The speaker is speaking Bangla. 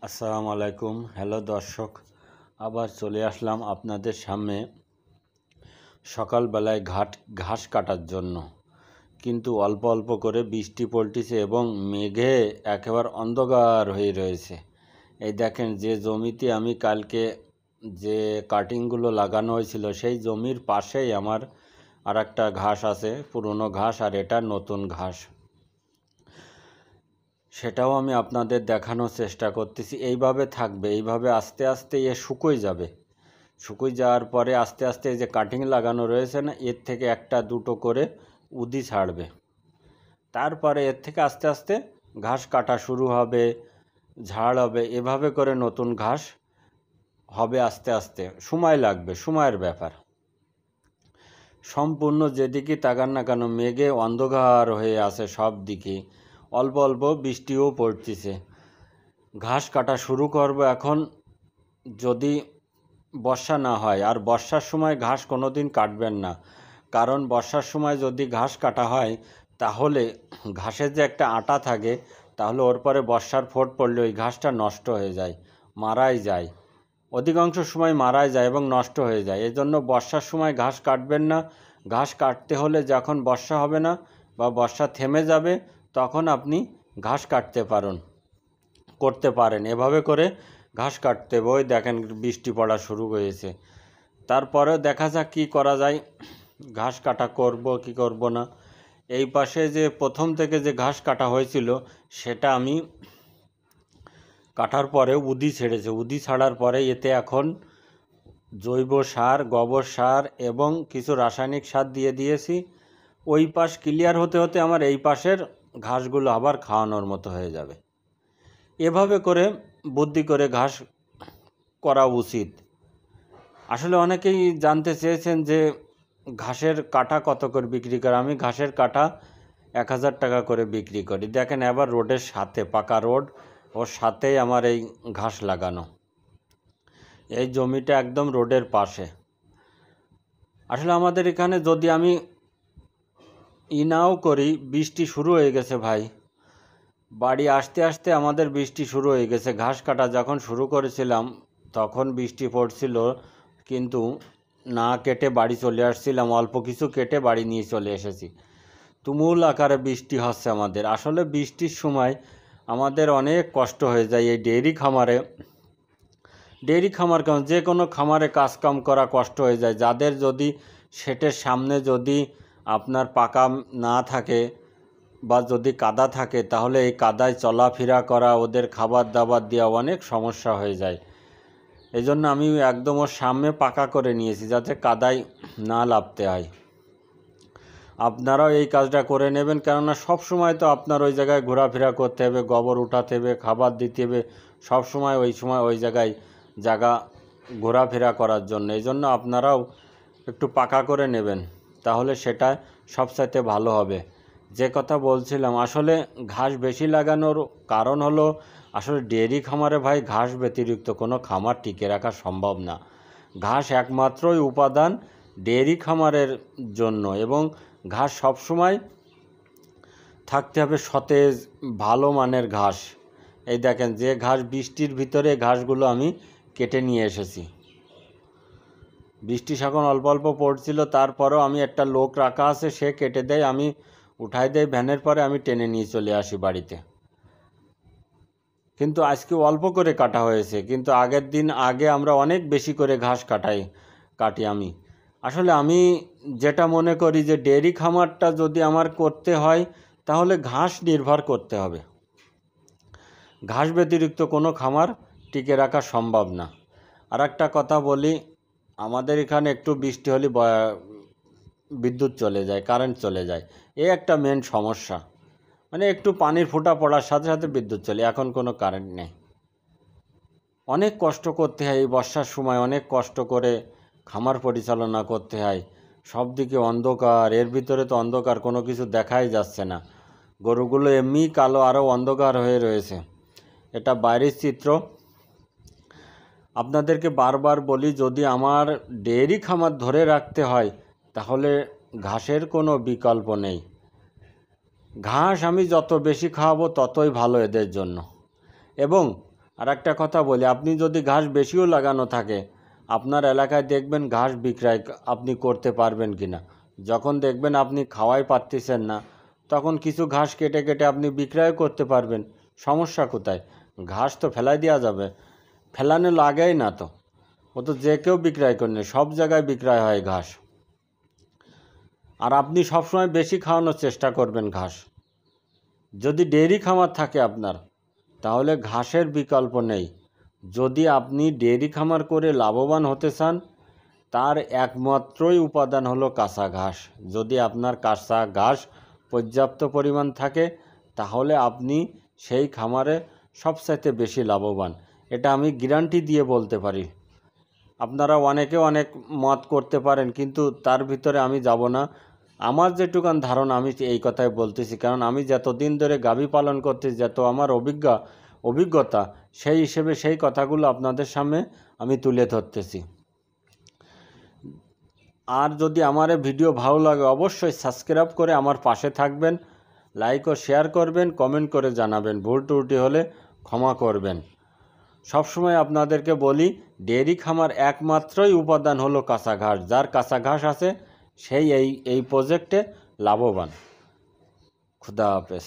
আসসালামু আলাইকুম। হ্যালো দর্শক, আবার চলে আসলাম আপনাদের সামনে সকালবেলায় ঘাস কাটার জন্য। কিন্তু অল্প অল্প করে বৃষ্টি পড়তেছে এবং মেঘে একেবারে অন্ধকার হয়ে রয়েছে। এই দেখেন, যে জমিতে আমি কালকে যে কাটিংগুলো লাগানো হয়েছিল সেই জমির পাশেই আমার আর একটা ঘাস আছে, পুরনো ঘাস, আর এটা নতুন ঘাস। সেটাও আমি আপনাদের দেখানোর চেষ্টা করতেছি। এইভাবে থাকবে, এইভাবে আস্তে আস্তে শুকোয় যাবে। শুকিয়ে যাওয়ার পরে আস্তে আস্তে এই যে কাটিং লাগানো রয়েছে না, এর থেকে একটা দুটো করে উদি ছাড়বে। তারপরে এর থেকে আস্তে আস্তে ঘাস কাটা শুরু হবে, ঝাড় হবে, এভাবে করে নতুন ঘাস হবে। আস্তে আস্তে সময় লাগবে, সময়ের ব্যাপার। সম্পূর্ণ যেদিকে তাকান না কেন মেঘে অন্ধকার হয়ে আছে সব দিকে, অল্প অল্প বৃষ্টিও পড়তেছে। ঘাস কাটা শুরু করব এখন, যদি বর্ষা না হয়। আর বর্ষার সময় ঘাস কোনো দিন কাটবেন না, কারণ বর্ষার সময় যদি ঘাস কাটা হয় তাহলে ঘাসের যে একটা আটা থাকে, তাহলে ওর পরে বর্ষার ফোঁট পড়লে ওই ঘাসটা নষ্ট হয়ে যায়, মারাই যায়। অধিকাংশ সময় মারাই যায় এবং নষ্ট হয়ে যায়। এজন্য বর্ষার সময় ঘাস কাটবেন না। ঘাস কাটতে হলে যখন বর্ষা হবে না বা বর্ষা থেমে যাবে, তখন আপনি ঘাস করতে পারেন। এভাবে করে ঘাস কাটতে হবে। ওই দেখেন বৃষ্টি পড়া শুরু হয়েছে। তারপরে দেখা যাক কী করা যায়, ঘাস কাটা করব কি করব না। এই পাশে যে প্রথম থেকে যে ঘাস কাটা হয়েছিল সেটা আমি কাটার পরে উদি ছেড়েছে। উদি ছাড়ার পরে এতে এখন জৈব সার, গোবর সার এবং কিছু রাসায়নিক সার দিয়ে দিয়েছি। ওই পাশ ক্লিয়ার হতে হতে আমার এই পাশের ঘাসগুলো আবার খাওয়ানোর মতো হয়ে যাবে। এভাবে করে বুদ্ধি করে ঘাস করা উচিত। আসলে অনেকেই জানতে চেয়েছেন যে ঘাসের কাটা কত করে বিক্রি করে। আমি ঘাসের কাটা 1000 টাকা করে বিক্রি করি। দেখেন, এবার রোডের সাথে, পাকা রোড, ওর সাথেই আমার এই ঘাস লাগানো। এই জমিটা একদম রোডের পাশে। আসলে আমাদের এখানে যদি আমি নাও করি, বৃষ্টি শুরু হয়ে গেছে ভাই। বাড়ি আসতে আসতে আমাদের বৃষ্টি শুরু হয়ে গেছে। ঘাস কাটা যখন শুরু করেছিলাম তখন বৃষ্টি পড়ছিল, কিন্তু না কেটে বাড়ি চলে আসছিলাম। অল্প কিছু কেটে বাড়ি নিয়ে চলে এসেছি। তুমুল আকারে বৃষ্টি হচ্ছে আমাদের। আসলে বৃষ্টির সময় আমাদের অনেক কষ্ট হয়ে যায়। এই ডেইরি খামার কেন, যে কোনো খামারে কাজকাম করা কষ্ট হয়ে যায়। যাদের যদি শেটের সামনে যদি আপনার পাকা না থাকে বা যদি কাদা থাকে, তাহলে এই কাদায় চলাফেরা করা, ওদের খাবার দাবার দেওয়া অনেক সমস্যা হয়ে যায়। এই জন্য আমি একদম ওর সামনে পাকা করে নিয়েছি, যাতে কাদায় না নামতে হয়। আপনারাও এই কাজটা করে নেবেন, কেননা সব সময় তো আপনার ওই জায়গায় ঘোরাফেরা করতে হবে, গোবর উঠাতে হবে, খাবার দিতে হবে, সব সময় ওই জায়গায় জায়গা ঘোরাফেরা করার জন্য। এই জন্য আপনারাও একটু পাকা করে নেবেন, তাহলে সেটা সবচাইতে ভালো হবে। যে কথা বলছিলাম, আসলে ঘাস বেশি লাগানোর কারণ হলো, আসলে ডেয়ারি খামারে ভাই ঘাস ব্যতিরিক্ত কোনো খামার টিকে রাখা সম্ভব না। ঘাস একমাত্রই উপাদান ডেয়ারি খামারের জন্য, এবং ঘাস সবসময় থাকতে হবে সতেজ, ভালো মানের ঘাস। এই দেখেন, যে ঘাস বৃষ্টির ভিতরে, ঘাসগুলো আমি কেটে নিয়ে এসেছি। বৃষ্টি এখন অল্প অল্প পড়ছিল, তারপরেও আমি একটা লোক রাখা আছে, সে কেটে দেয়, আমি উঠাই দেয় ভ্যানের, পরে আমি টেনে নিয়ে চলে আসি বাড়িতে। কিন্তু আজকে অল্প করে কাটা হয়েছে, কিন্তু আগের দিন আগে আমরা অনেক বেশি করে ঘাস কাটি আমি। আসলে আমি যেটা মনে করি যে ডেয়ারি খামারটা যদি আমার করতে হয়, তাহলে ঘাস নির্ভর করতে হবে। ঘাস ব্যতিরিক্ত কোনো খামার টিকে রাখা সম্ভব না। আর একটা কথা বলি, আমাদের এখানে একটু বৃষ্টি হলে বিদ্যুৎ চলে যায়, কারেন্ট চলে যায়। এই একটা মেন সমস্যা। মানে একটু পানির ফোঁটা পড়ার সাথে সাথে বিদ্যুৎ চলে, এখন কোনো কারেন্ট নেই। অনেক কষ্ট করতে হয় এই বর্ষার সময়, অনেক কষ্ট করে খামার পরিচালনা করতে হয়। সব দিকে অন্ধকার, এর ভিতরে তো অন্ধকার, কোনো কিছু দেখাই যাচ্ছে না। গরুগুলো এমনিই কালো, আরও অন্ধকার হয়ে রয়েছে। এটা বাইরের চিত্র। আপনাদেরকে বারবার বলি, যদি আমার ডেয়ারি খামার ধরে রাখতে হয়, তাহলে ঘাসের কোনো বিকল্প নেই। ঘাস আমি যত বেশি খাওয়াবো ততই ভালো এদের জন্য। এবং আর একটা কথা বলি, আপনি যদি ঘাস বেশিও লাগানো থাকে, আপনার এলাকায় দেখবেন ঘাস বিক্রয় আপনি করতে পারবেন কি না। যখন দেখবেন আপনি খাওয়াই পারতেছেন না, তখন কিছু ঘাস কেটে কেটে আপনি বিক্রয় করতে পারবেন। সমস্যা কোথায়? ঘাস তো ফেলাই দেওয়া যাবে, ফেলানো লাগেই না তো, ও তো যে কেউ বিক্রয় করে, সব জায়গায় বিক্রয় হয় ঘাস। আর আপনি সবসময় বেশি খাওয়ানোর চেষ্টা করবেন ঘাস। যদি ডেয়ারি খামার থাকে আপনার, তাহলে ঘাসের বিকল্প নেই। যদি আপনি ডেয়ারি খামার করে লাভবান হতে চান, তার একমাত্রই উপাদান হলো কাঁচা ঘাস। যদি আপনার কাঁচা ঘাস পর্যাপ্ত পরিমাণ থাকে, তাহলে আপনি সেই খামারে সবচাইতে বেশি লাভবান। এটা আমি গ্যারান্টি দিয়ে বলতে পারি। আপনারা অনেকে অনেক মত করতে পারেন, কিন্তু তার ভিতরে আমি যাব না। আমার যেটুকান ধারণা আমি এই কথাই বলতেছি, কারণ আমি যতদিন ধরে গাভী পালন করতেছি, যত আমার অভিজ্ঞতা, সেই হিসেবে সেই কথাগুলো আপনাদের সামনে আমি তুলে ধরতেছি। আর যদি আমার এই ভিডিও ভালো লাগে, অবশ্যই সাবস্ক্রাইব করে আমার পাশে থাকবেন, লাইক ও শেয়ার করবেন, কমেন্ট করে জানাবেন, ভুল ত্রুটি হলে ক্ষমা করবেন। সবসময় আপনাদেরকে বলি, ডেয়ারি খামার একমাত্রই উপাদান হলো কাঁচা ঘাস। যার কাঁচা ঘাস আছে সেই এই প্রজেক্টে লাভবান। খুদা হাফেজ।